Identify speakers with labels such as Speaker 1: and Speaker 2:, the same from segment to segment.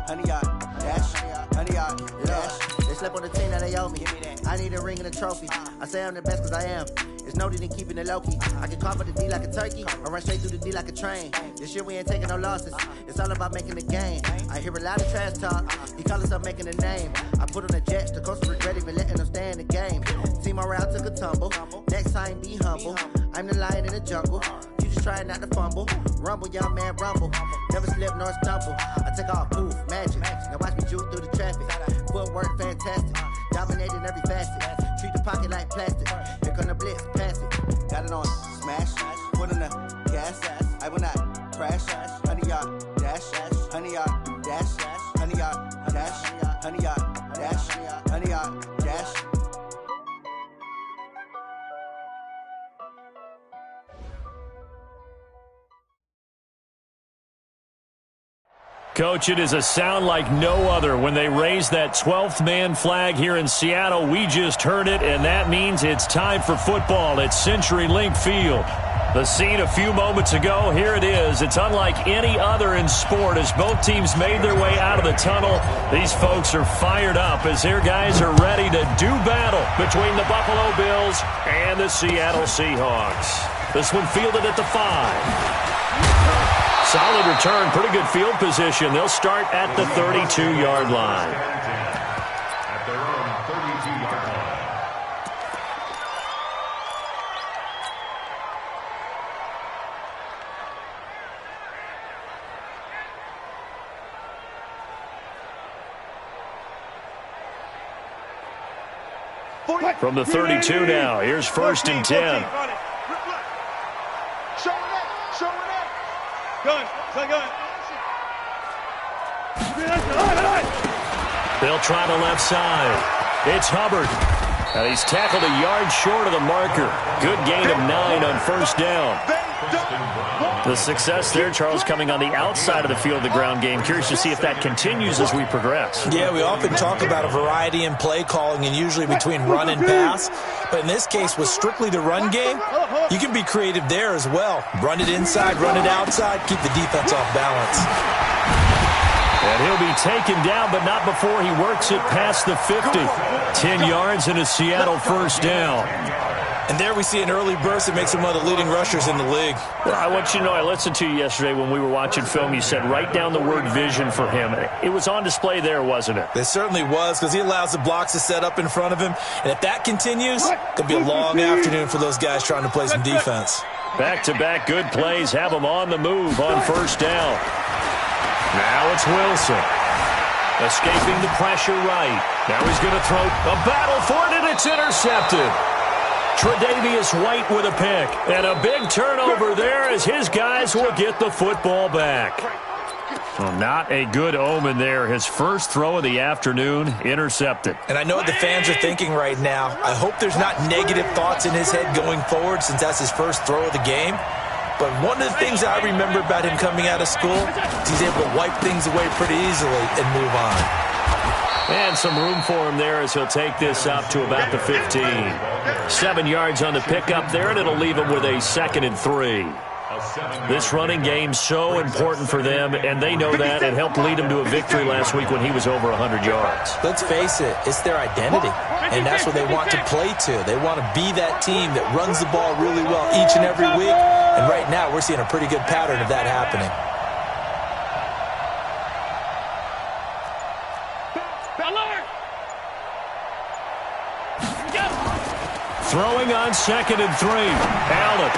Speaker 1: 100 yard dash, 100 yard dash. They slept on the team that they owe me. I need a ring and a trophy. I say I'm the best cause I am. It's no need in keeping it low-key. I can carve up the D like a turkey or run straight through the D like a train. This year we ain't taking no losses. It's all about making the game. I hear a lot of trash talk. He call himself making a name. I put on the Jets. The coach regret even letting them stay in the game. Team morale took a tumble. Next time be humble. I'm the lion in the jungle. You just trying not to fumble. Rumble, young man, rumble. Never slip nor stumble. I take off, poof, magic. Now watch me juke through the traffic. Footwork fantastic. Dominating every facet. Treat the pocket like plastic. Here come the blitz, pass it. Got it on, smash. Put in the gas. I will not crash. 100 yard dash. 100 yard dash. 100 yard dash. 100 yard dash. 100 yard dash.
Speaker 2: Coach, it is a sound like no other when they raise that 12th man flag here in Seattle. We just heard it, and that means it's time for football at CenturyLink Field. The scene a few moments ago, here it is. It's unlike any other in sport as both teams made their way out of the tunnel. These folks are fired up as their guys are ready to do battle between the Buffalo Bills and the Seattle Seahawks. This one fielded at the 5. Solid return, pretty good field position. They'll start at the 32-yard line.
Speaker 3: At their own 32-yard
Speaker 2: line. From the 32 now, here's 1st and 10. They'll try the left side. It's Hubbard. And he's tackled a yard short of the marker. Good gain of 9 on 1st down. The success there, Charles, coming on the outside of the field, the ground game. Curious to see if that continues as we progress.
Speaker 4: Yeah, we often talk about a variety in play calling and usually between run and pass. But in this case, with strictly the run game, you can be creative there as well. Run it inside, run it outside, keep the defense off balance.
Speaker 2: And he'll be taken down, but not before he works it past the 50. 10 yards and a Seattle 1st down.
Speaker 4: And there we see an early burst that makes him one of the leading rushers in the league.
Speaker 2: Well, I want you to know, I listened to you yesterday when we were watching film. You said write down the word vision for him. It was on display there, wasn't it?
Speaker 4: It certainly was, because he allows the blocks to set up in front of him. And if that continues, it could be a long afternoon for those guys trying to play some defense.
Speaker 2: Back-to-back good plays have him on the move on 1st down. Now it's Wilson. Escaping the pressure right. Now he's going to throw a battle for it, and it's intercepted. Tre'Davious White with a pick. And a big turnover there as his guys will get the football back. Well, not a good omen there. His first throw of the afternoon, intercepted.
Speaker 4: And I know what the fans are thinking right now. I hope there's not negative thoughts in his head going forward since that's his first throw of the game. But one of the things I remember about him coming out of school is he's able to wipe things away pretty easily and move on.
Speaker 2: And some room for him there as he'll take this up to about the 15. 7 yards on the pickup there, and it'll leave him with a 2nd and 3. This running game so important for them, and they know that. It helped lead them to a victory last week when he was over 100 yards.
Speaker 4: Let's face it, it's their identity, and that's what they want to play to. They want to be that team that runs the ball really well each and every week, and right now we're seeing a pretty good pattern of that happening.
Speaker 2: Throwing on 2nd and 3. Allen.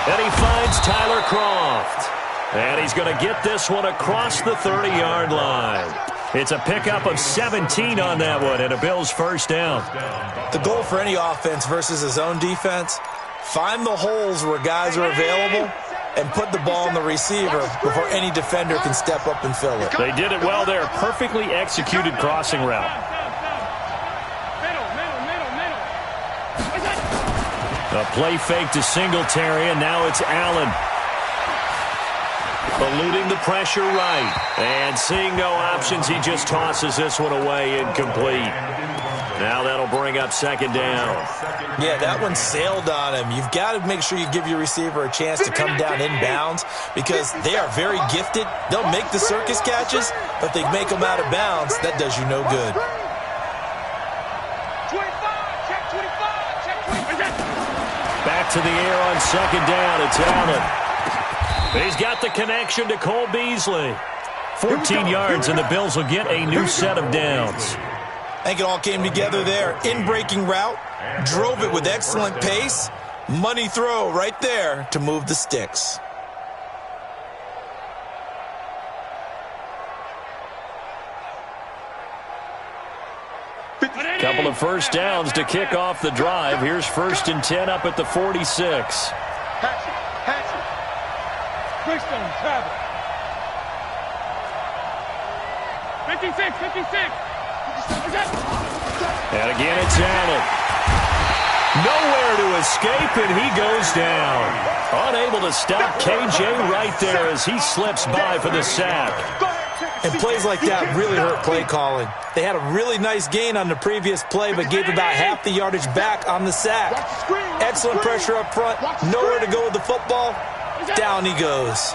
Speaker 2: And he finds Tyler Kroft. And he's going to get this one across the 30-yard line. It's a pickup of 17 on that one and a Bills 1st down.
Speaker 4: The goal for any offense versus his own defense, find the holes where guys are available and put the ball on the receiver before any defender can step up and fill it.
Speaker 2: They did it well there. Perfectly executed crossing route. A play fake to Singletary, and now it's Allen. Eluding the pressure right. And seeing no options, he just tosses this one away incomplete. Now that'll bring up second down.
Speaker 4: Yeah, that one sailed on him. You've got to make sure you give your receiver a chance to come down inbounds because they are very gifted. They'll make the circus catches, but they make them out of bounds. That does you no good.
Speaker 5: 25, check 25, check 25.
Speaker 2: Back to the air on second down. It's Allen. He's got the connection to Cole Beasley. 14 yards, and the Bills will get a new set of downs.
Speaker 4: I think it all came together there. In-breaking route, drove it with excellent pace. Money throw right there to move the sticks.
Speaker 2: Couple of first downs to kick off the drive. Here's 1st and 10 up at the 46.
Speaker 5: Hatchet. Quickstone, travel. 56.
Speaker 2: And again, it's Allen. Nowhere to escape, and he goes down. Unable to stop KJ right there as he slips by for the sack.
Speaker 4: And plays like that really hurt play calling. They had a really nice gain on the previous play, but gave about half the yardage back on the sack. Excellent pressure up front. Nowhere to go with the football. Down he goes.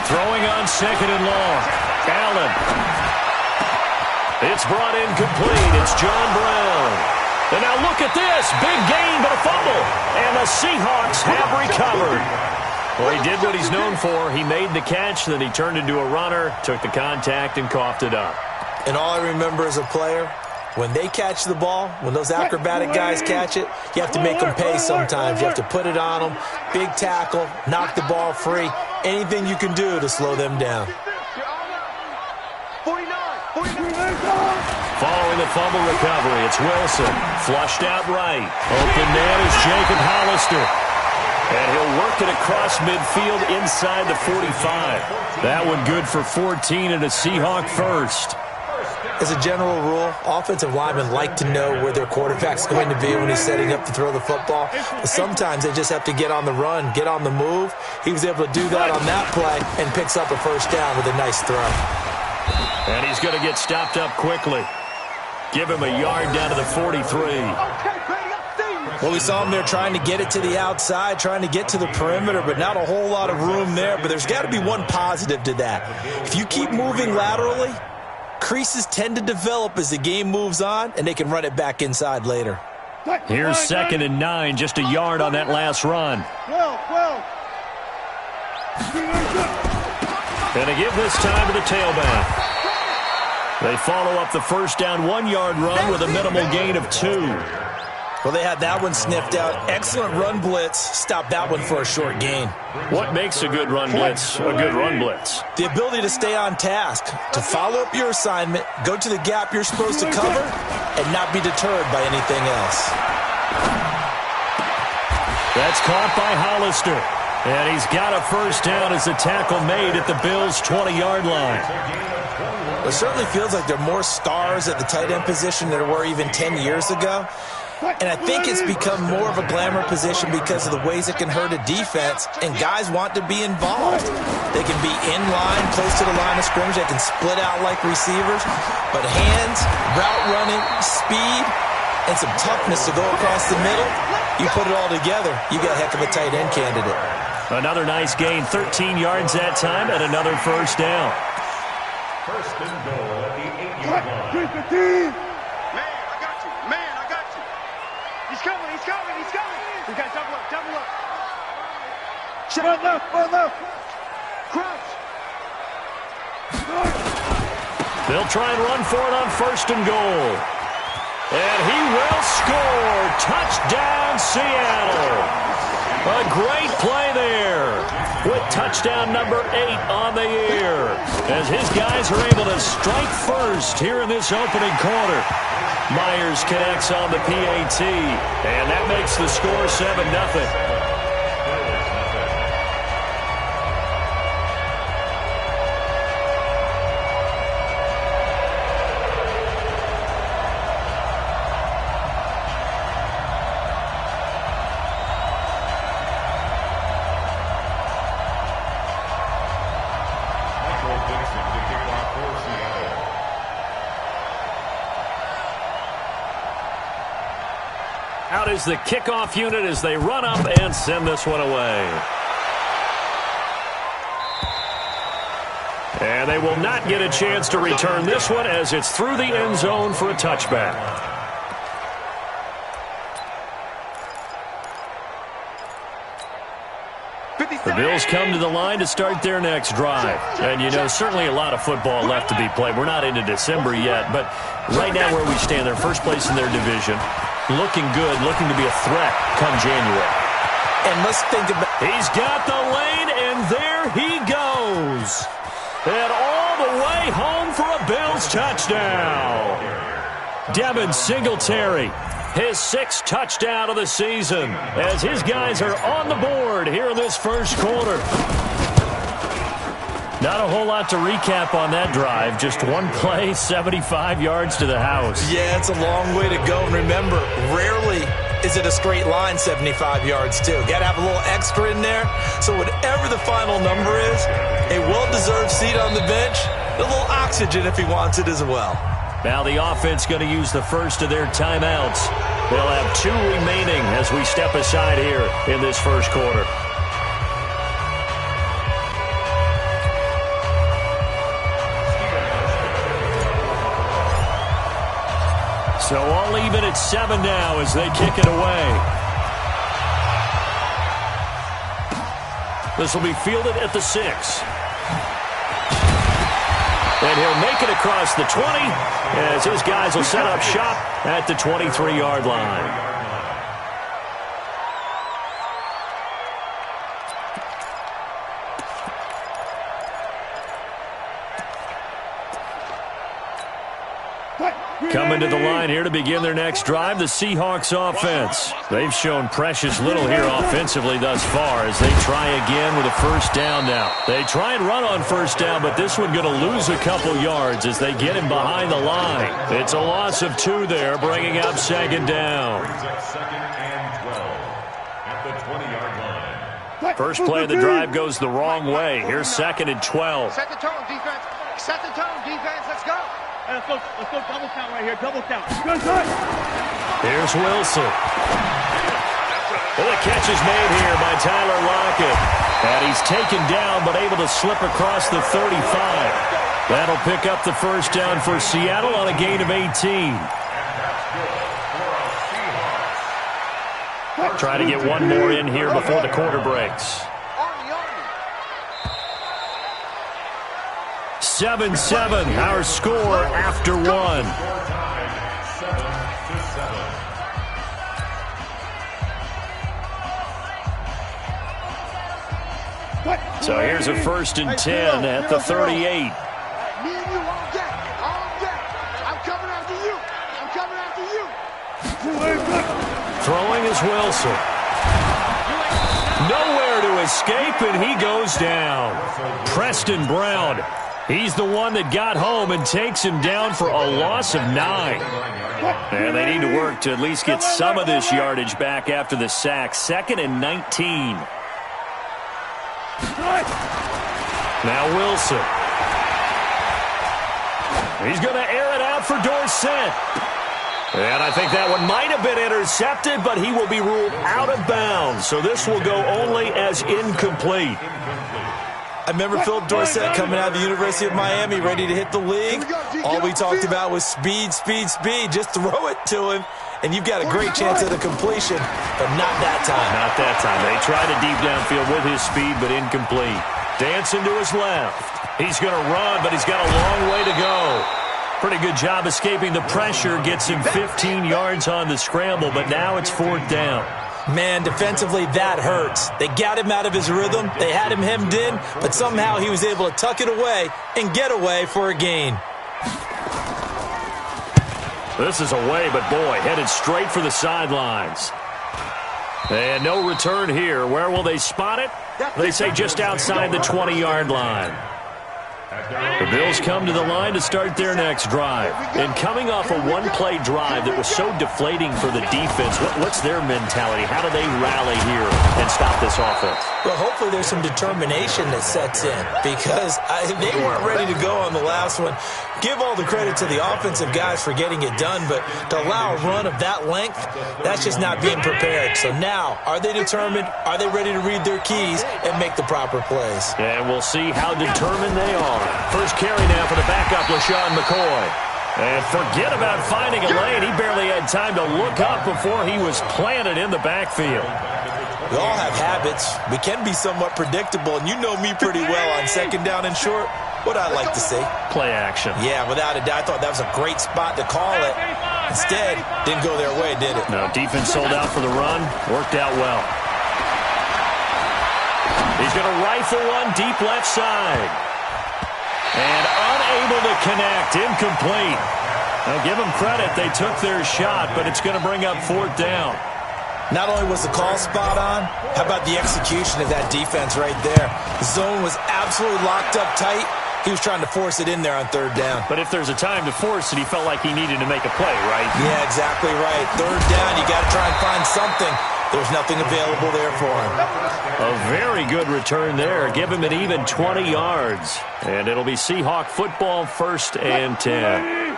Speaker 2: Throwing on second and long. Allen. It's brought in complete. It's John Brown. And now look at this. Big gain, but a fumble. And the Seahawks have recovered. Well, he did what he's known for. He made the catch, then he turned into a runner, took the contact, and coughed it up.
Speaker 4: And all I remember as a player, when they catch the ball, when those acrobatic guys catch it, you have to make them pay sometimes. You have to put it on them. Big tackle, knock the ball free. Anything you can do to slow them down.
Speaker 5: 49.
Speaker 2: Following the fumble recovery, it's Wilson. Flushed out right. Open man is Jacob Hollister. And he'll work it across midfield inside the 45. That one good for 14 and a Seahawk first.
Speaker 4: As a general rule, offensive linemen like to know where their quarterback's going to be when he's setting up to throw the football. But sometimes they just have to get on the run, get on the move. He was able to do that on that play and picks up a first down with a nice throw.
Speaker 2: And he's going to get stopped up quickly. Give him a yard down to the 43.
Speaker 4: Well, we saw him there trying to get it to the outside, trying to get to the perimeter, but not a whole lot of room there. But there's got to be one positive to that. If you keep moving laterally, creases tend to develop as the game moves on, and they can run it back inside later.
Speaker 2: Here's 2nd and 9, just a yard on that last run. And to give this time to the tailback. They follow up the first down 1-yard run with a minimal gain of 2.
Speaker 4: Well, they had that one sniffed out. Excellent run blitz. Stopped that one for a short gain.
Speaker 2: What makes a good run blitz a good run blitz?
Speaker 4: The ability to stay on task, to follow up your assignment, go to the gap you're supposed to cover, and not be deterred by anything else.
Speaker 2: That's caught by Hollister. And he's got a first down as the tackle made at the Bills' 20-yard line.
Speaker 4: It certainly feels like there are more stars at the tight end position than there were even 10 years ago. And I think it's become more of a glamour position because of the ways it can hurt a defense, and guys want to be involved. They can be in line, close to the line of scrimmage. They can split out like receivers. But hands, route running, speed, and some toughness to go across the middle, you put it all together, you got a heck of a tight end candidate.
Speaker 2: Another nice gain, 13 yards that time, and another first down.
Speaker 3: 1st and goal at the 8-yard line.
Speaker 5: He's coming. We got double up. One left. Crouch.
Speaker 2: They'll try and run for it on 1st and goal. And he will score. Touchdown, Seattle. A great play there with touchdown number 8 on the year as his guys are able to strike first here in this opening quarter. Myers connects on the PAT, and that makes the score 7-0. is the kickoff unit as they run up and send this one away. And they will not get a chance to return this one as it's through the end zone for a touchback. The Bills come to the line to start their next drive. And, you know, certainly a lot of football left to be played. We're not into December yet, but right now where we stand, they're first place in their division. Looking good, looking to be a threat come January.
Speaker 4: And let's think about...
Speaker 2: He's got the lane, and there he goes. And all the way home for a Bills touchdown. Devin Singletary, his 6th touchdown of the season, as his guys are on the board here in this first quarter. Not a whole lot to recap on that drive. Just one play, 75 yards to the house.
Speaker 4: Yeah, it's a long way to go. And remember, rarely is it a straight line 75 yards, too. Got to have a little extra in there. So whatever the final number is, a well-deserved seat on the bench, a little oxygen if he wants it as well.
Speaker 2: Now the offense going to use the first of their timeouts. They'll have 2 remaining as we step aside here in this first quarter. So all even at 7 now as they kick it away. This will be fielded at the 6. And he'll make it across the 20 as his guys will set up shop at the 23-yard line. Coming to the line here to begin their next drive, the Seahawks offense. They've shown precious little here offensively thus far as they try again with a first down now. They try and run on first down, but this one going to lose a couple yards as they get him behind the line. It's a loss of 2 there, bringing up 2nd down. First play of the drive goes the wrong way. Here's 2nd and 12.
Speaker 5: Set the tone, defense. Set the tone, defense. Let's go. Let's go double count right here. Double count.
Speaker 2: Here's Wilson. Well, the catch is made here by Tyler Lockett. And he's taken down but able to slip across the 35. That'll pick up the first down for Seattle on a gain of 18. Try to get one more in here before the quarter breaks. 7-7, our score after 1. So here's a 1st and 10 at the 38.
Speaker 5: Me and you all deck. I'm coming after you. I'm coming after you.
Speaker 2: Throwing is Wilson. Nowhere to escape, and he goes down. Preston Brown. He's the one that got home and takes him down for a loss of 9. And they need to work to at least get some of this yardage back after the sack. 2nd and 19. Now Wilson. He's going to air it out for Dorsett. And I think that one might have been intercepted, but he will be ruled out of bounds. So this will go only as incomplete.
Speaker 4: I remember Philip Dorsett coming out of the University of Miami ready to hit the league. All we talked about was speed, speed, speed. Just throw it to him, and you've got a great chance at a completion, but not that time.
Speaker 2: Not that time. They tried a deep downfield with his speed, but incomplete. Dancing to his left. He's going to run, but he's got a long way to go. Pretty good job escaping the pressure. Gets him 15 yards on the scramble, but now it's 4th down.
Speaker 4: Man, defensively, that hurts. They got him out of his rhythm. They had him hemmed in, but somehow he was able to tuck it away and get away for a gain.
Speaker 2: This is away, but boy, headed straight for the sidelines. And no return here. Where will they spot it? They say just outside the 20-yard line. The Bills come to the line to start their next drive. And coming off a one-play drive that was so deflating for the defense, what's their mentality? How do they rally here and stop this offense?
Speaker 4: Well, hopefully there's some determination that sets in because they weren't ready to go on the last one. Give all the credit to the offensive guys for getting it done, but to allow a run of that length, that's just not being prepared. So now, are they determined? Are they ready to read their keys and make the proper plays?
Speaker 2: And we'll see how determined they are. First carry now for the backup, LaShawn McCoy. And forget about finding a lane. He barely had time to look up before he was planted in the backfield.
Speaker 4: We all have habits. We can be somewhat predictable, and you know me pretty well on second down and short. What I like to see.
Speaker 2: Play action.
Speaker 4: Yeah, without a doubt. I thought that was a great spot to call it. Instead, didn't go their way, did it?
Speaker 2: No, defense sold out for the run. Worked out well. He's going to rifle one deep left side. And unable to connect. Incomplete. Now, give them credit. They took their shot, but it's going to bring up fourth down.
Speaker 4: Not only was the call spot on, how about the execution of that defense right there? The zone was absolutely locked up tight. He was trying to force it in there on third down.
Speaker 2: But if there's a time to force it, he felt like he needed to make a play, right?
Speaker 4: Yeah, exactly right. Third down, you got to try and find something. There's nothing available there for him.
Speaker 2: A very good return there. Give him an even 20 yards. And it'll be Seahawk football, 1st and 10.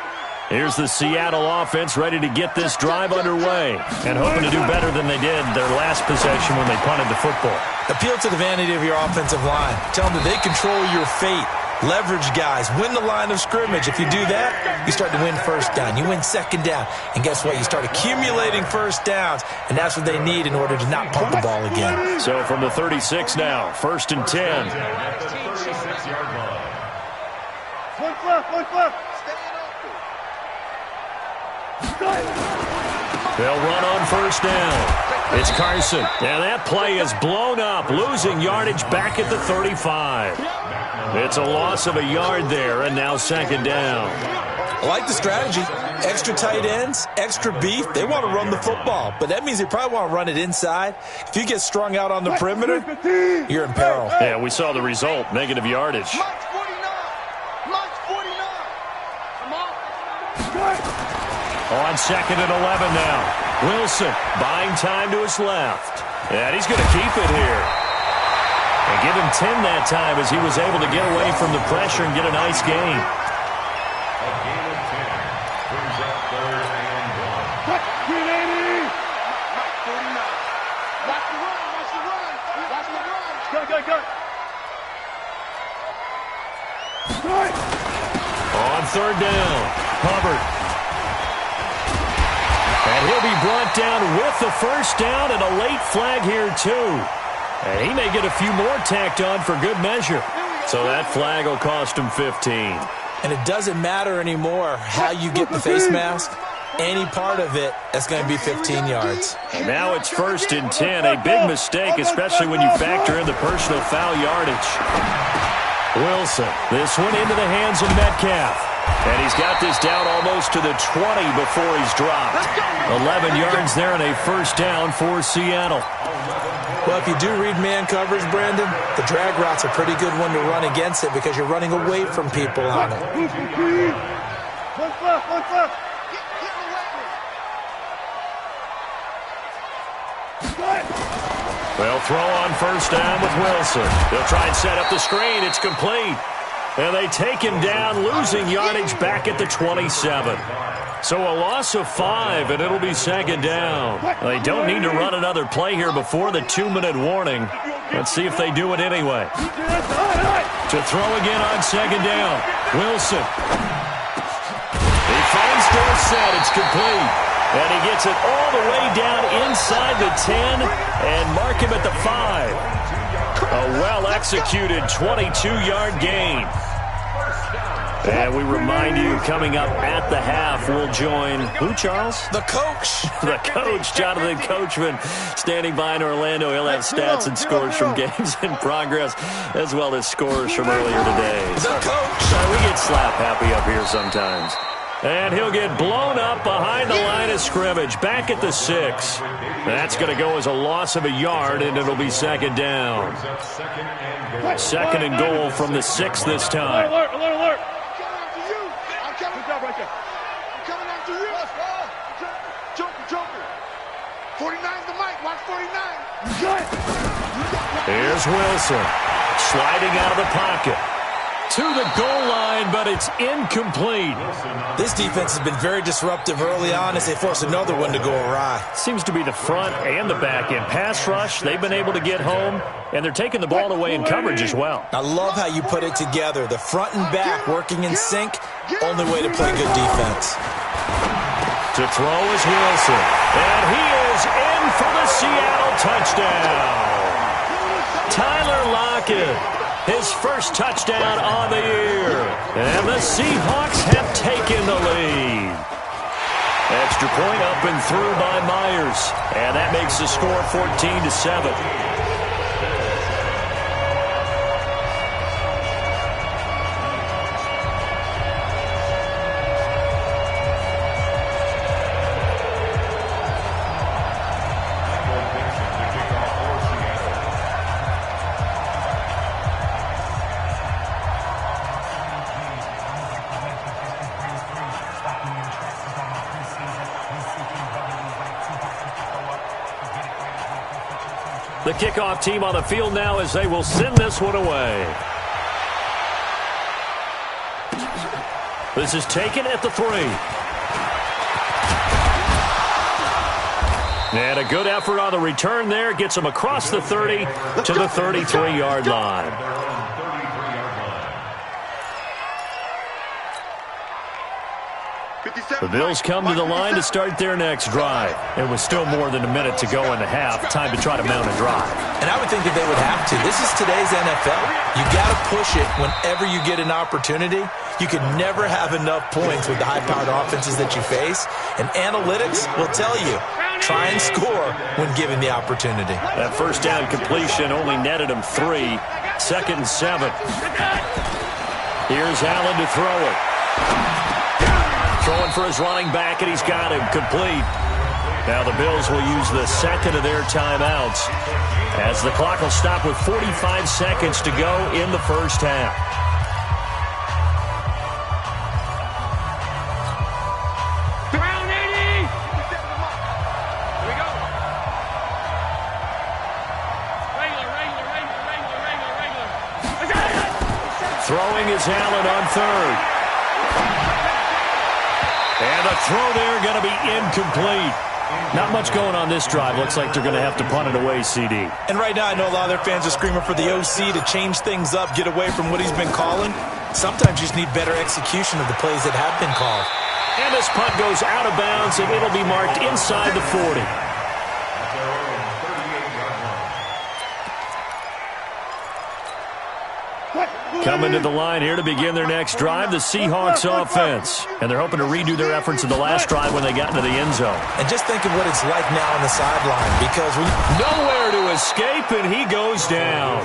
Speaker 2: Here's the Seattle offense ready to get this drive underway and hoping to do better than they did their last possession when they punted the football.
Speaker 4: Appeal to the vanity of your offensive line. Tell them that they control your fate. Leverage guys. Win the line of scrimmage. If you do that, you start to win first down. You win second down. And guess what? You start accumulating first downs. And that's what they need in order to not punt the ball again.
Speaker 2: So from the 36 now, 1st and 10. They'll run on first down. It's Carson. And that play is blown up, losing yardage back at the 35. It's a loss of a yard there, and now second down.
Speaker 4: I like the strategy. Extra tight ends, extra beef. They want to run the football, but that means they probably want to run it inside. If you get strung out on the perimeter, you're in peril.
Speaker 2: Yeah, we saw the result, negative yardage.
Speaker 5: Mark 49. Mark 49. Come on.
Speaker 2: On 2nd and 11 now. Wilson buying time to his left. And he's going to keep it here. And give him 10 that time as he was able to get away from the pressure and get a nice gain.
Speaker 3: A gain of 10 brings up 3rd and 1.
Speaker 5: Mark 49. Watch the run. Watch the run. Watch the run. Go.
Speaker 2: On 3rd down, Hubbard. And he'll be brought down with the first down and a late flag here, too. And he may get a few more tacked on for good measure. So that flag will cost him 15.
Speaker 4: And it doesn't matter anymore how you get the face mask. Any part of it, that's going to be 15 yards.
Speaker 2: And now it's 1st and 10. A big mistake, especially when you factor in the personal foul yardage. Wilson, this one into the hands of Metcalf. And he's got this down almost to the 20 before he's dropped. 11 yards there and a first down for Seattle.
Speaker 4: Well, if you do read man coverage, Brandon, the drag route's a pretty good one to run against it because you're running away from people on it.
Speaker 2: They'll throw on first down with Wilson. They'll try and set up the screen. It's complete. And they take him down, losing yardage back at the 27. So a loss of 5, and it'll be second down. They don't need to run another play here before the 2-minute warning. Let's see if they do it anyway. To throw again on second down. Wilson. He finds Dorsett. It's complete. And he gets it all the way down inside the 10 and mark him at the 5. A well-executed 22-yard gain. And we remind you, coming up at the half, we'll join, who, Charles?
Speaker 4: The coach.
Speaker 2: The coach, Jonathan Coachman, standing by in Orlando. He'll have stats and scores from games in progress, as well as scores from earlier today.
Speaker 4: The coach.
Speaker 2: Sorry, we get slap happy up here sometimes. And he'll get blown up behind the line of scrimmage, back at the 6. That's going to go as a loss of a yard, and it'll be second down. Second and goal from the 6 this time.
Speaker 5: Alert, alert, alert. I'm coming after you. I'm coming after you. Joker. 49's the mic. Watch 49.
Speaker 2: Here's Wilson, sliding out of the pocket. To the goal line, but it's incomplete.
Speaker 4: This defense has been very disruptive early on as they force another one to go awry.
Speaker 2: Seems to be the front and the back end. Pass rush, they've been able to get home, and they're taking the ball away in coverage as well.
Speaker 4: I love how you put it together. The front and back working in sync, only way to play good defense.
Speaker 2: To throw is Wilson, and he is in for the Seattle touchdown. Tyler Lockett. His first touchdown on the year. And the Seahawks have taken the lead. Extra point up and through by Myers. And that makes the score 14-7. The kickoff team on the field now as they will send this one away. This is taken at the 3. And a good effort on the return there. Gets them across the 30 to the 33-yard line. The Bills come to the line to start their next drive. It was still more than a minute to go in the half. Time to try to mount a drive.
Speaker 4: And I would think that they would have to. This is today's NFL. You got to push it whenever you get an opportunity. You can never have enough points with the high-powered offenses that you face. And analytics will tell you, try and score when given the opportunity.
Speaker 2: That first down completion only netted him 3. Second and 7. Here's Allen to throw it. Throwing for his running back, and he's got him complete. Now the Bills will use the second of their timeouts as the clock will stop with 45 seconds to go in the first half.
Speaker 5: Brown 80. Here we go. Regular.
Speaker 2: Throwing is Allen on third. And the throw there going to be incomplete. Not much going on this drive. Looks like they're going to have to punt it away, CD.
Speaker 4: And right now I know a lot of their fans are screaming for the OC to change things up, get away from what he's been calling. Sometimes you just need better execution of the plays that have been called.
Speaker 2: And this punt goes out of bounds, and it'll be marked inside the 40. Coming to the line here to begin their next drive, the Seahawks offense. And they're hoping to redo their efforts in the last drive when they got into the end zone.
Speaker 4: And just think of what it's like now on the sideline, because
Speaker 2: nowhere to escape, and he goes down.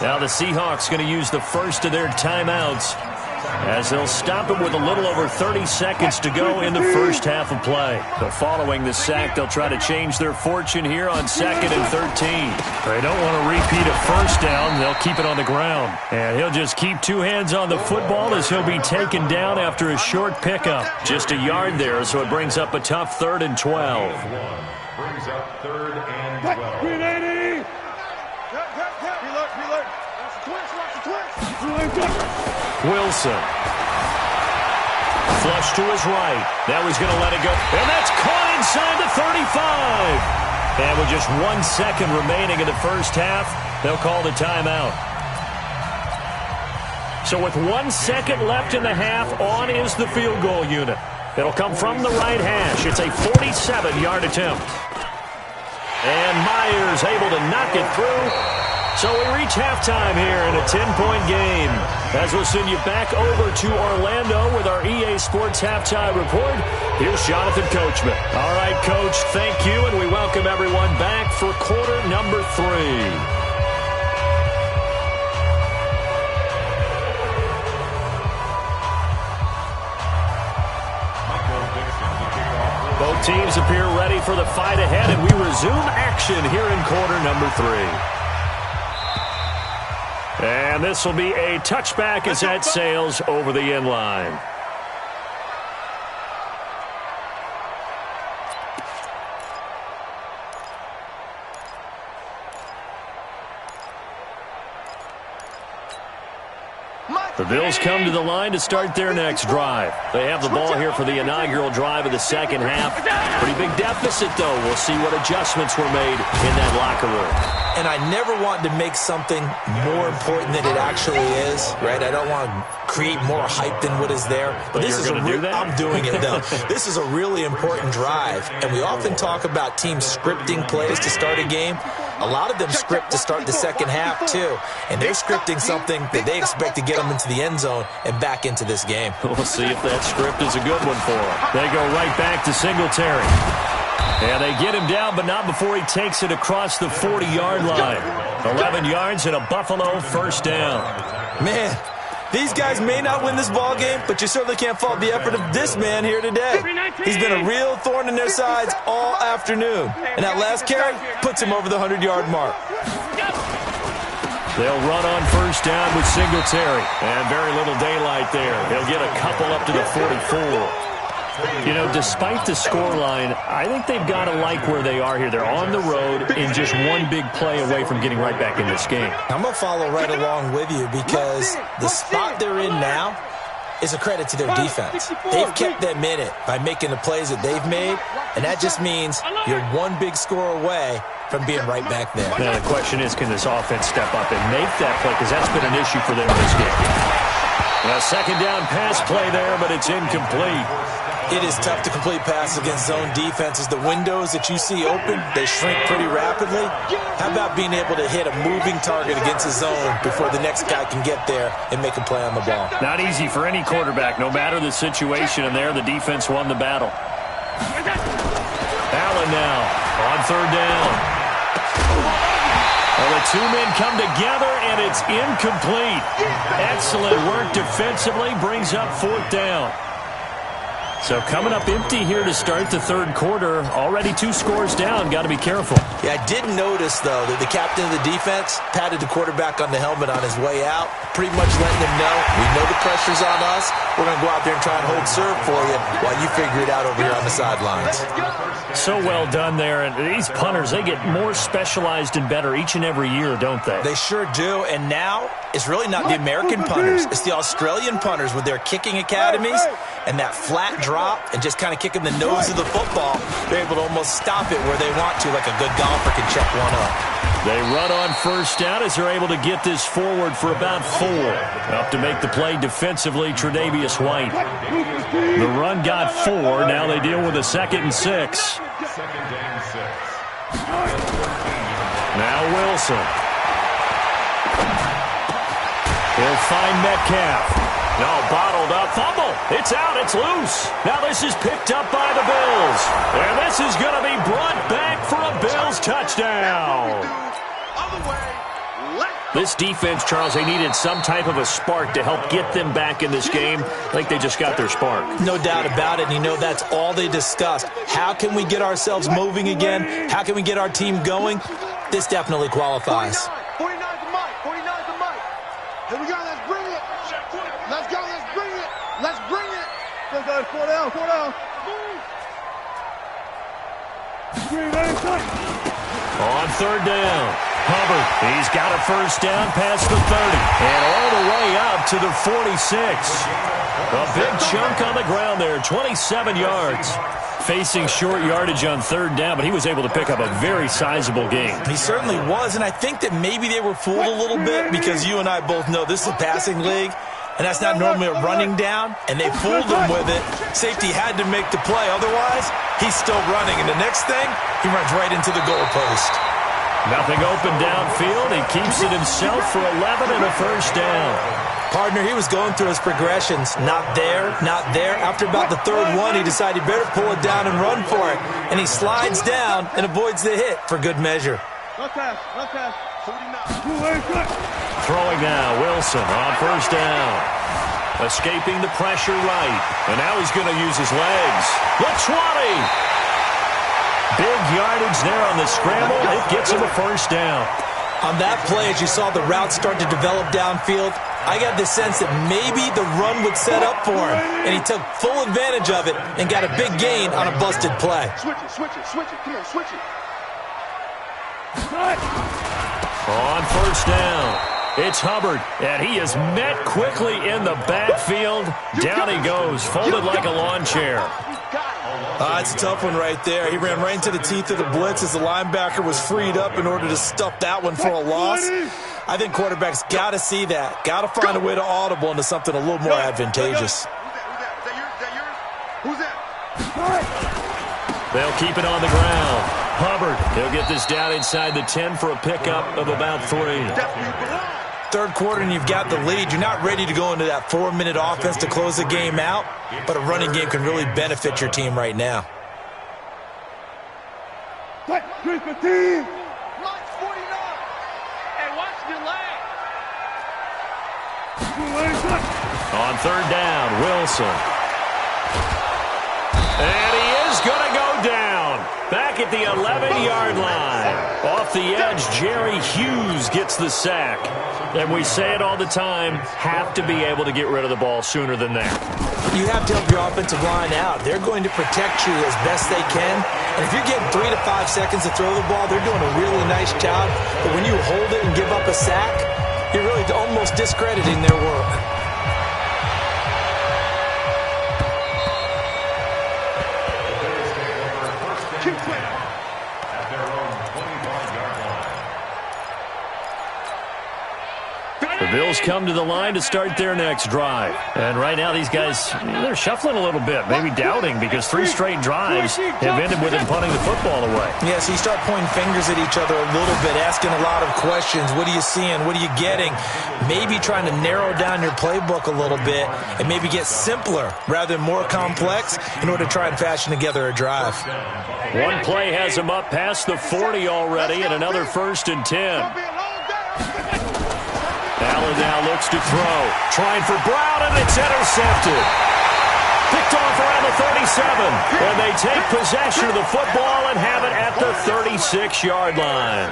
Speaker 2: Now the Seahawks going to use the first of their timeouts as they'll stop it with a little over 30 seconds to go in the first half of play. But following the sack, they'll try to change their fortune here on 2nd and 13. They don't want to repeat a first down. They'll keep it on the ground. And he'll just keep 2 hands on the football as he'll be taken down after a short pickup. Just a yard there, so it brings up a tough 3rd and 12.
Speaker 3: Brings up 3rd and 12.
Speaker 5: 380. Reload. Watch the twist.
Speaker 2: Wilson. Flush to his right. Now he's going to let it go. And that's caught inside the 35. And with just 1 second remaining in the first half, they'll call the timeout. So with 1 second left in the half, on is the field goal unit. It'll come from the right hash. It's a 47-yard attempt. And Myers able to knock it through. So we reach halftime here in a 10-point game. As we'll send you back over to Orlando with our EA Sports Halftime Report, here's Jonathan Coachman. All right, Coach, thank you, and we welcome everyone back for quarter number 3. teams appear ready for the fight ahead, and we resume action here in quarter number 3. And this will be a touchback as that sails over the end line. The Bills come to the line to start their next drive. They have the ball here for the inaugural drive of the second half. Pretty big deficit, though. We'll see what adjustments were made in that locker room.
Speaker 4: And I never want to make something more important than it actually is, right? I don't want to create more hype than what is there.
Speaker 2: But this is
Speaker 4: I'm doing it, though. This is a really important drive. And we often talk about teams scripting plays to start a game. A lot of them script to start the second half, too. And they're scripting something that they expect to get them into the end zone and back into this game.
Speaker 2: We'll see if that script is a good one for them. They go right back to Singletary. And they get him down, but not before he takes it across the 40-yard line. 11 yards and a Buffalo first down.
Speaker 4: Man, these guys may not win this ball game, but you certainly can't fault the effort of this man here today. He's been a real thorn in their sides all afternoon. And that last carry puts him over the 100-yard mark.
Speaker 2: They'll run on first down with Singletary. And very little daylight there. He'll get a couple up to the 44. You know, despite the scoreline, I think they've got to like where they are here. They're on the road and just one big play away from getting right back in this game.
Speaker 4: I'm going to follow right along with you because the spot they're in now is a credit to their defense. They've kept them in it by making the plays that they've made, and that just means you're one big score away from being right back there.
Speaker 2: Now the question is, can this offense step up and make that play? Because that's been an issue for them in this game. A second down pass play there, but it's incomplete.
Speaker 4: It is tough to complete passes against zone defenses. The windows that you see open, they shrink pretty rapidly. How about being able to hit a moving target against a zone before the next guy can get there and make a play on the ball?
Speaker 2: Not easy for any quarterback, no matter the situation, and there the defense won the battle. Allen now on third down. Well, the two men come together, and it's incomplete. Excellent work defensively, brings up fourth down. So coming up empty here to start the third quarter. Already 2 scores down. Got to be careful.
Speaker 4: Yeah, I did notice, though, that the captain of the defense patted the quarterback on the helmet on his way out, pretty much letting him know, we know the pressure's on us. We're going to go out there and try and hold serve for you while you figure it out over here on the sidelines.
Speaker 2: So well done there. And these punters, they get more specialized and better each and every year, don't they?
Speaker 4: They sure do. And now it's really not the American punters. It's the Australian punters with their kicking academies and that flat drop and just kind of kicking the nose of the football. They're able to almost stop it where they want to, like a good golfer can check one up.
Speaker 2: They run on first down as they're able to get this forward for about 4. Up to make the play defensively, Tre'Davious White. The run got 4. Now they deal with a 2nd and 6. Now Wilson. He'll find Metcalf. No, bottled up. Fumble. It's out. It's loose. Now this is picked up by the Bills. And this is going to be brought back for a Bills touchdown. This defense, Charles, they needed some type of a spark to help get them back in this game. I think they just got their spark.
Speaker 4: No doubt about it. And you know that's all they discussed. How can we get ourselves moving again? How can we get our team going? This definitely qualifies.
Speaker 5: 49's the mic. 49's the mic. Here we go. Let's bring it. Let's go. Let's bring it. Let's bring it. Let's go. 4 down. 4 down.
Speaker 2: On third down, Hubbard, he's got a first down past the 30 and all the way up to the 46. A big chunk on the ground there, 27 yards. Facing short yardage on third down, but he was able to pick up a very sizable gain.
Speaker 4: He certainly was, and I think that maybe they were fooled a little bit because you and I both know this is a passing league. And that's not normally a running down, and they fooled him with it. Safety had to make the play. Otherwise, he's still running. And the next thing, he runs right into the goalpost.
Speaker 2: Nothing open downfield. He keeps it himself for 11 and a first down.
Speaker 4: Partner, he was going through his progressions. Not there, not there. After about the third one, he decided he better pull it down and run for it. And he slides down and avoids the hit for good measure.
Speaker 5: Left pass. Left pass.
Speaker 2: Throwing now, Wilson on first down. Escaping the pressure right. And now he's going to use his legs. The 20. Big yardage there on the scramble. It gets him a first down.
Speaker 4: On that play, as you saw the route start to develop downfield, I got the sense that maybe the run would set up for him, and he took full advantage of it and got a big gain on a busted play.
Speaker 5: Switch it, switch it, switch it. Come on, switch it.
Speaker 2: On first down, it's Hubbard, and he is met quickly in the backfield. Down he goes, folded like a lawn chair.
Speaker 4: It's a tough one right there. He ran right into the teeth of the blitz as the linebacker was freed up in order to stuff that one for a loss. I think quarterbacks got to see that. Got to find a way to audible into something a little more advantageous.
Speaker 5: Who's that?
Speaker 2: They'll keep it on the ground. Hubbard, he'll get this down inside the 10 for a pickup of about 3.
Speaker 4: Third quarter and you've got the lead. You're not ready to go into that 4-minute offense to close the game out, but a running game can really benefit your team right now.
Speaker 5: Mike 49. Hey, watch the leg.
Speaker 2: On third down, Wilson. And he is going to go down. Back at the 11-yard line. Off the edge, Jerry Hughes gets the sack. And we say it all the time, have to be able to get rid of the ball sooner than that.
Speaker 4: You have to help your offensive line out. They're going to protect you as best they can. And if you're getting 3 to 5 seconds to throw the ball, they're doing a really nice job. But when you hold it and give up a sack, you're really almost discrediting their work.
Speaker 2: The Bills come to the line to start their next drive. And right now these guys, they're shuffling a little bit, maybe doubting, because 3 straight drives have ended with them punting the football away.
Speaker 4: Yeah, so you start pointing fingers at each other a little bit, asking a lot of questions. What are you seeing? What are you getting? Maybe trying to narrow down your playbook a little bit and maybe get simpler rather than more complex in order to try and fashion together a drive.
Speaker 2: One play has them up past the 40 already, and another 1st and 10. Allen now looks to throw. Trying for Brown, and it's intercepted. Picked off around the 37. And they take possession of the football and have it at the 36-yard line.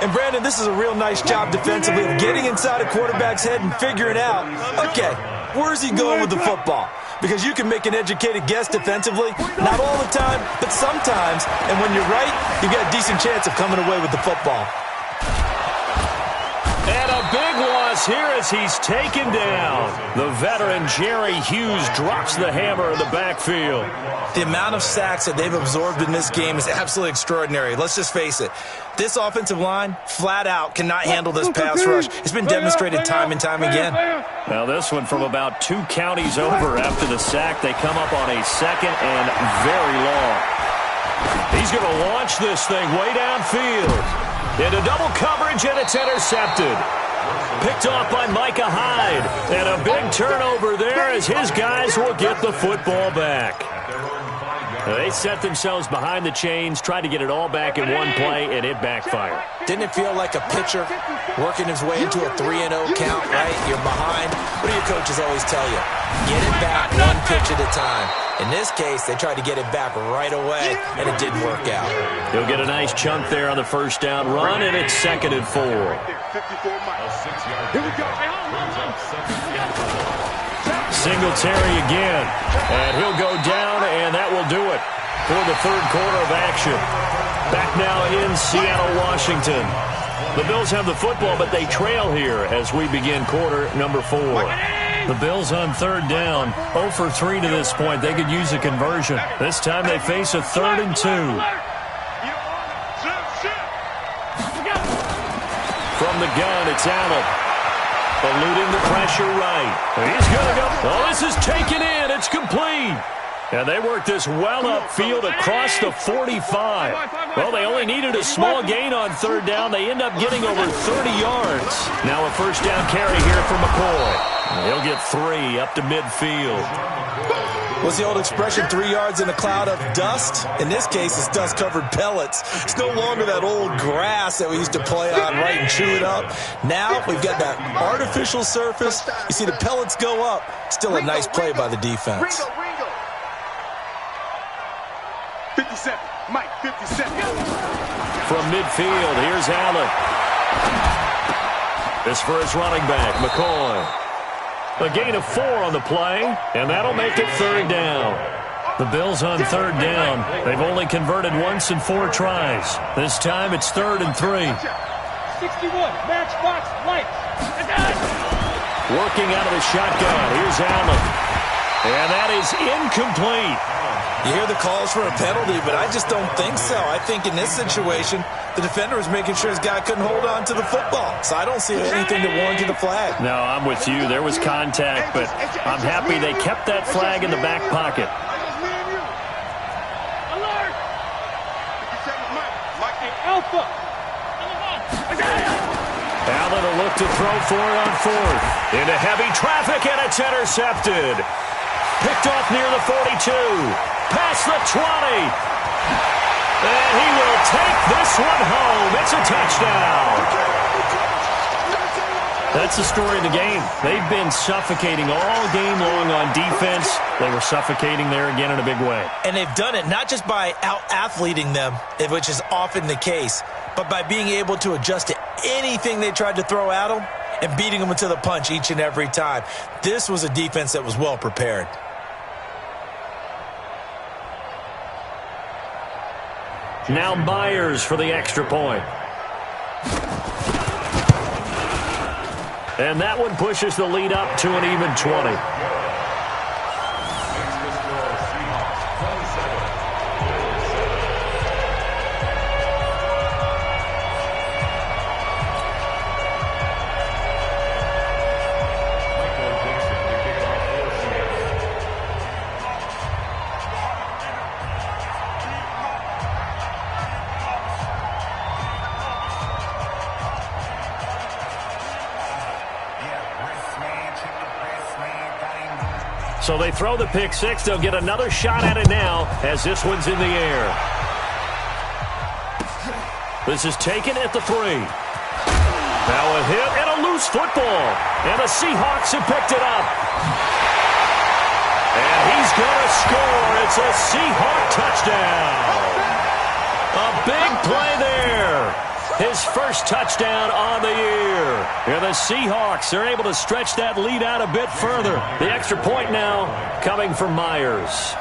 Speaker 4: And, Brandon, this is a real nice job defensively of getting inside a quarterback's head and figuring out, okay, where's he going with the football? Because you can make an educated guess defensively, not all the time, but sometimes. And when you're right, you've got a decent chance of coming away with the football.
Speaker 2: And a big loss here as he's taken down. The veteran Jerry Hughes drops the hammer in the backfield.
Speaker 4: The amount of sacks that they've absorbed in this game is absolutely extraordinary. Let's just face it. This offensive line, flat out, cannot handle this pass rush. It's been demonstrated time and time again.
Speaker 2: Now this one from about 2 counties over after the sack. They come up on a 2nd and very long. He's going to launch this thing way downfield. Into double coverage, and it's intercepted. Picked off by Micah Hyde. And a big turnover there as his guys will get the football back. They set themselves behind the chains, tried to get it all back in one play, and it backfired.
Speaker 4: Didn't it feel like a pitcher working his way into a 3-0 count, right? You're behind. What do your coaches always tell you? Get it back one pitch at a time. In this case, they tried to get it back right away, and it didn't work out.
Speaker 2: He'll get a nice chunk there on the first down run, and it's 2nd and 4.
Speaker 5: Here we go.
Speaker 2: Singletary again, and he'll go down, and that will do it for the 3rd quarter of action. Back now in Seattle, Washington. The Bills have the football, but they trail here as we begin quarter number 4. The Bills on 3rd down, 0 for 3 to this point. They could use a conversion. This time they face a 3rd and 2. From the gun, it's Allen. Eluding the pressure right. He's going to go. Oh, this is taken in. It's complete. And they work this well upfield across the 45. Well, they only needed a small gain on 3rd down. They end up getting over 30 yards. Now a first down carry here for McCoy. He'll get 3 up to midfield.
Speaker 4: What's the old expression, 3 yards in a cloud of dust? In this case, it's dust-covered pellets. It's no longer that old grass that we used to play on, right, and chew it up. Now we've got that artificial surface. You see the pellets go up. Still a nice play by the defense.
Speaker 5: 57. Mike, 50 seconds.
Speaker 2: From midfield, here's Allen. This for his running back, McCoy. A gain of 4 on the play, and that'll make it 3rd down. The Bills on 3rd down. They've only converted once in 4 tries. This time it's 3rd and 3.
Speaker 6: 61, matchbox, lights.
Speaker 2: Working out of the shotgun. Here's Allen. And that is incomplete.
Speaker 4: You hear the calls for a penalty, but I just don't think so. I think in this situation, the defender was making sure his guy couldn't hold on to the football. So I don't see anything that warranted a flag.
Speaker 2: No, I'm with you. There was contact, but I'm happy they kept that flag in the back pocket.
Speaker 6: Alert! Alpha!
Speaker 2: Allen will look to throw for it on 4th. Into heavy traffic, and it's intercepted. Picked off near the 42. Past the 20. And he will take this one home. It's a touchdown. That's the story of the game. They've been suffocating all game long on defense. They were suffocating there again in a big way.
Speaker 4: And they've done it not just by out-athleting them, which is often the case, but by being able to adjust to anything they tried to throw at them and beating them to the punch each and every time. This was a defense that was well prepared.
Speaker 2: Now Myers for the extra point. And that one pushes the lead up to an even 20. So they throw the pick 6. They'll get another shot at it now as this one's in the air. This is taken at the 3. Now a hit and a loose football. And the Seahawks have picked it up. And he's going to score. It's a Seahawk touchdown. A big play there. His first touchdown on the year. And the Seahawks are able to stretch that lead out a bit further. The extra point now coming from Myers.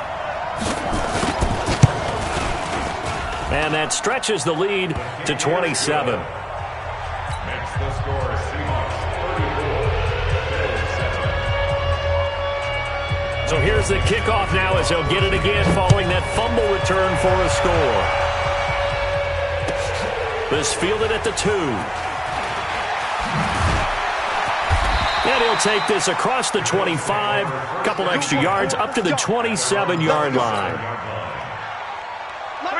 Speaker 2: And that stretches the lead to 27.
Speaker 3: Next, the score, Seahawks 34, Bills 7.
Speaker 2: So here's the kickoff now as he'll get it again following that fumble return for a score. This fielded at the 2. And he'll take this across the 25. A couple extra yards up to the 27-yard line.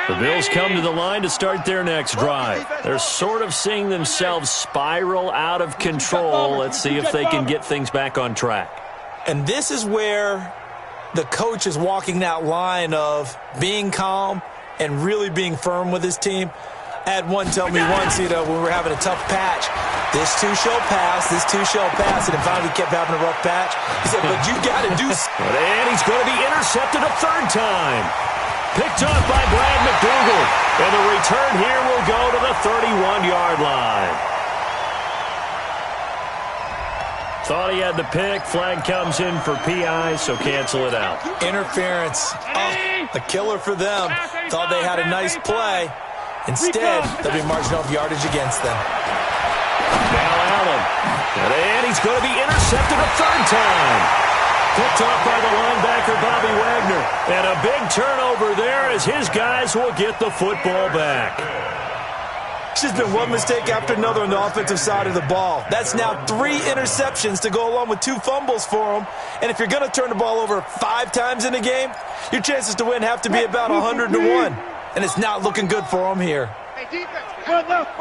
Speaker 2: The Bills come to the line to start their next drive. They're sort of seeing themselves spiral out of control. Let's see if they can get things back on track.
Speaker 4: And this is where the coach is walking that line of being calm and really being firm with his team. I had one tell me once, when we were having a tough patch, this too shall pass, this too shall pass, and then finally we kept having a rough patch. He said, but you got to do something.
Speaker 2: And he's going to be intercepted a 3rd time. Picked up by Brad McDougal. And the return here will go to the 31-yard line. Thought he had the pick. Flag comes in for PI, so cancel it out.
Speaker 4: Interference. Oh, a killer for them. Thought they had a nice play. Instead, they'll be marching off yardage against them.
Speaker 2: Now Allen. And he's going to be intercepted a 3rd time. Picked off by the linebacker, Bobby Wagner. And a big turnover there as his guys will get the football back.
Speaker 4: It's just been one mistake after another on the offensive side of the ball. That's now 3 interceptions to go along with 2 fumbles for them. And if you're going to turn the ball over 5 times in a game, your chances to win have to be about 100 to 1. And it's not looking good for them here.
Speaker 5: Hey, defense. One left.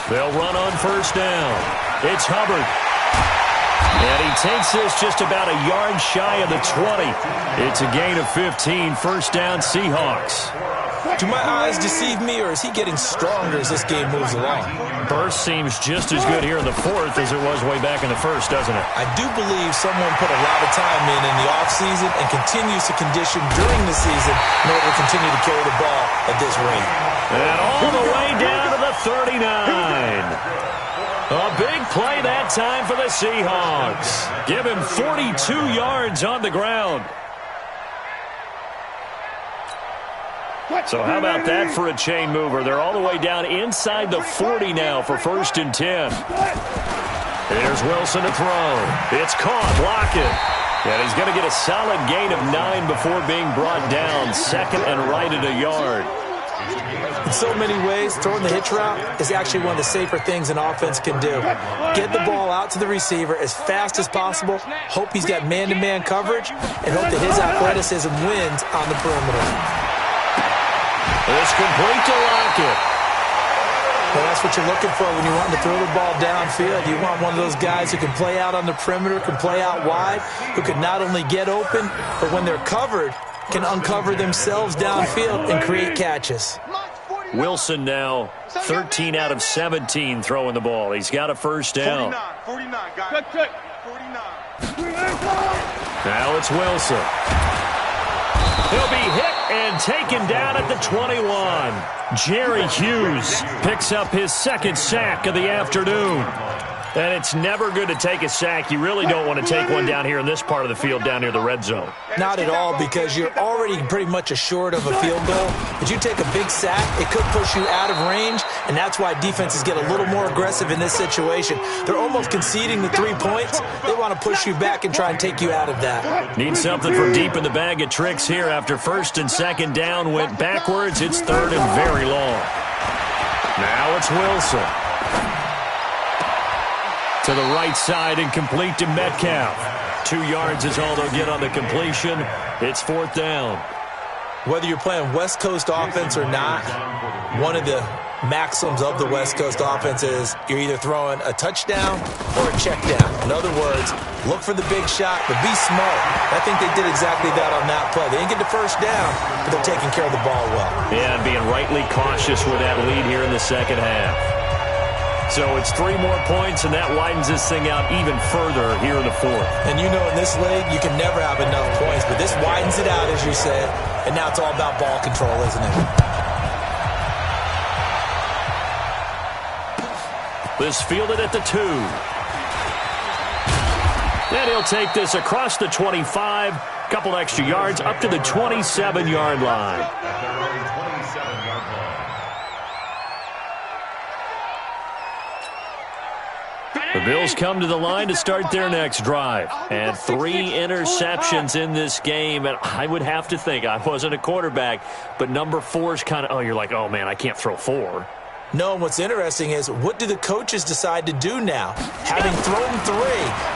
Speaker 2: They'll run on 1st down. It's Hubbard. And he takes this just about a yard shy of the 20. It's a gain of 15. 1st down, Seahawks.
Speaker 4: Do my eyes deceive me, or is he getting stronger as this game moves along?
Speaker 2: Burst seems just as good here in the fourth as it was way back in the first, doesn't it?
Speaker 4: I do believe someone put a lot of time in the offseason and continues to condition during the season in order to continue to carry the ball at this rate.
Speaker 2: And all the way down to the 39. A big play that time for the Seahawks. Give him 42 yards on the ground. So how about that for a chain mover? They're all the way down inside the 40 now for 1st and 10. Here's Wilson to throw. It's caught. Lockett. And he's going to get a solid gain of 9 before being brought down. 2nd and right at a yard.
Speaker 4: In so many ways, throwing the hitch route is actually one of the safer things an offense can do. Get the ball out to the receiver as fast as possible, hope he's got man-to-man coverage, and hope that his athleticism wins on the perimeter.
Speaker 2: It's complete to Lockett.
Speaker 4: Well, that's what you're looking for when you're wanting to throw the ball downfield. You want one of those guys who can play out on the perimeter, can play out wide, who can not only get open, but when they're covered, can uncover themselves downfield and create catches.
Speaker 2: Wilson now 13 out of 17 throwing the ball. He's got a first down.
Speaker 5: 49, guys. 49.
Speaker 2: Now it's Wilson. He'll be hit and taken down at the 21. Jerry Hughes picks up his 2nd sack of the afternoon. And it's never good to take a sack. You really don't want to take one down here in this part of the field, down near the red zone.
Speaker 4: Not at all, because you're already pretty much assured of a field goal. But you take a big sack, it could push you out of range, and that's why defenses get a little more aggressive in this situation. They're almost conceding the 3 points. They want to push you back and try and take you out of that.
Speaker 2: Need something from deep in the bag of tricks here after 1st and 2nd down went backwards. It's 3rd and very long. Now it's Wilson. To the right side and complete to Metcalf. 2 yards is all they'll get on the completion. It's 4th down.
Speaker 4: Whether you're playing West Coast offense or not, one of the maxims of the West Coast offense is you're either throwing a touchdown or a check down. In other words, look for the big shot, but be smart. I think they did exactly that on that play. They didn't get the first down, but they're taking care of the ball well.
Speaker 2: Yeah, and being rightly cautious with that lead here in the second half. So it's 3 more points, and that widens this thing out even further here in the 4th. And you know in this league, you can never have enough points, but this widens it out, as you said, and now it's all about ball control, isn't it? This fielded at the 2. And he'll take this across the 25, couple extra yards, up to the 27-yard line. The Bills come to the line to start their next drive. And 3 interceptions in this game. And I would have to think, I wasn't a quarterback, but number 4 is kind of, you're like, oh, man, I can't throw 4.
Speaker 4: No, and what's interesting is, what do the coaches decide to do now? Having thrown 3,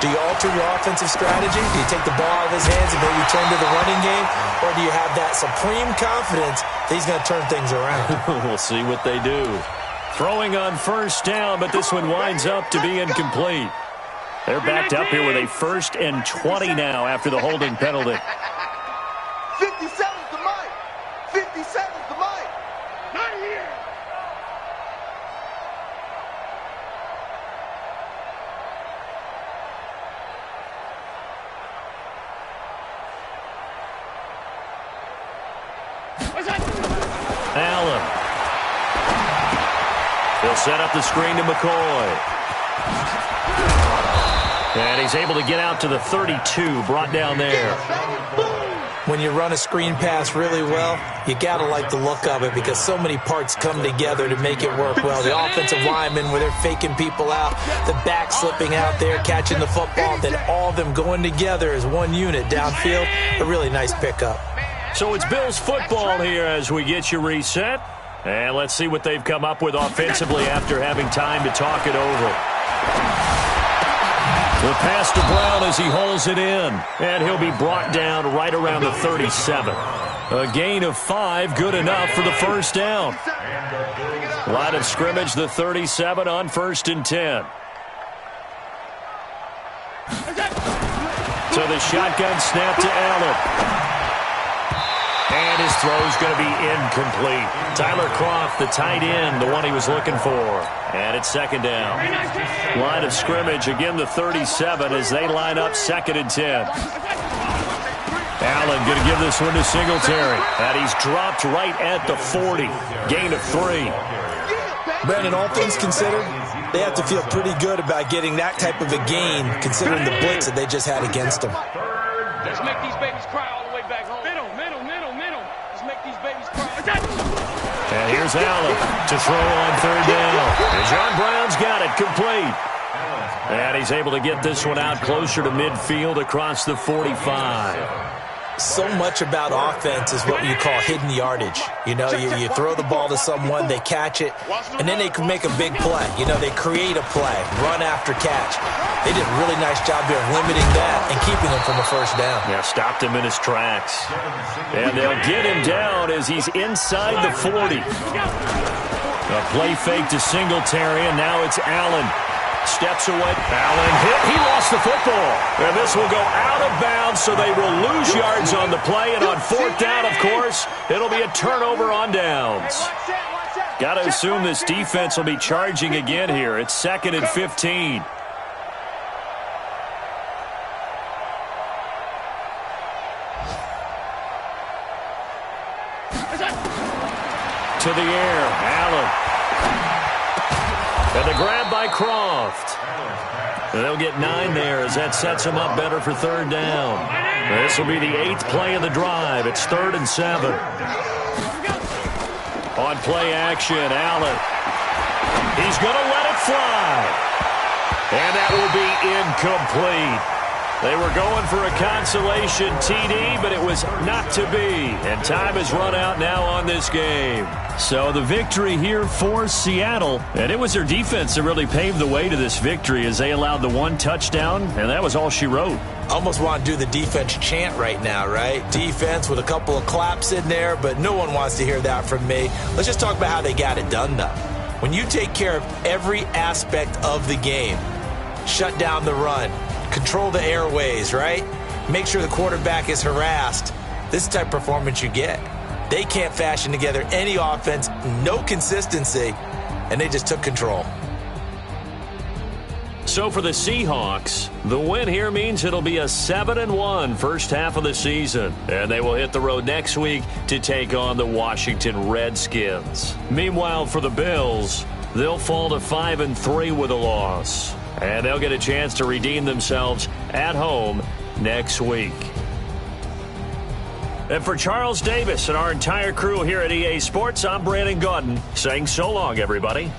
Speaker 4: do you alter your offensive strategy? Do you take the ball out of his hands and maybe turn to the running game? Or do you have that supreme confidence that he's going to turn things around?
Speaker 2: We'll see what they do. Throwing on 1st down, but this one winds up to be incomplete. They're backed up here with a 1st and 20 now after the holding penalty.
Speaker 5: 57's the mic. 57's the mic. Not here.
Speaker 2: Allen. He'll set up the screen to McCoy. And he's able to get out to the 32, brought down there.
Speaker 4: When you run a screen pass really well, you got to like the look of it because so many parts come together to make it work well. The offensive linemen, where they're faking people out, the back slipping out there, catching the football, then all of them going together as one unit downfield. A really nice pickup.
Speaker 2: So it's Bills football here as we get you reset. And let's see what they've come up with offensively after having time to talk it over. The pass to Brown as he holds it in. And he'll be brought down right around the 37. A gain of 5, good enough for the 1st down. Line of scrimmage, the 37 on 1st and 10. So the shotgun snap to Allen. And his throw's going to be incomplete. Tyler Kroft, the tight end, the one he was looking for. And it's second down. Line of scrimmage, again the 37 as they line up 2nd and 10. Allen going to give this one to Singletary. And he's dropped right at the 40. Gain of 3.
Speaker 4: Brandon, all things considered, they have to feel pretty good about getting that type of a gain, considering the blitz that they just had against them.
Speaker 6: Let's make these babies cry all the way back home. Middle. Let's make these babies cry.
Speaker 2: And here's Allen to throw on 3rd down. And John Brown's got it complete. And he's able to get this one out closer to midfield across the 45.
Speaker 4: So much about offense is what you call hidden yardage. You know, you throw the ball to someone, they catch it, and then they can make a big play. You know, they create a play, run after catch. They did a really nice job here of limiting that and keeping him from a first down.
Speaker 2: Yeah, stopped him in his tracks. And they'll get him down as he's inside the 40. A play fake to Singletary, and now it's Allen. Steps away. Allen hit. He lost the football. And this will go out of bounds, so they will lose yards on the play. And on 4th down, of course, it'll be a turnover on downs. Got to assume this defense will be charging again here. It's 2nd and 15. To the air. Allen. And the grab by Kroft. And they'll get 9 there as that sets him up better for 3rd down. This will be the 8th play of the drive. It's 3rd and 7. On play action, Allen. He's going to let it fly. And that will be incomplete. They were going for a consolation TD, but it was not to be. And time has run out now on this game. So the victory here for Seattle. And it was their defense that really paved the way to this victory as they allowed the 1 touchdown, and that was all she wrote.
Speaker 4: Almost want to do the defense chant right now, right? Defense with a couple of claps in there, but no one wants to hear that from me. Let's just talk about how they got it done, though. When you take care of every aspect of the game, shut down the run, control the airways, right? Make sure the quarterback is harassed. This is the type of performance you get. They can't fashion together any offense, no consistency, and they just took control.
Speaker 2: So for the Seahawks, the win here means it'll be a 7-1 first half of the season. And they will hit the road next week to take on the Washington Redskins. Meanwhile, for the Bills, they'll fall to 5-3 with a loss. And they'll get a chance to redeem themselves at home next week. And for Charles Davis and our entire crew here at EA Sports, I'm Brandon Gaudin saying so long, everybody.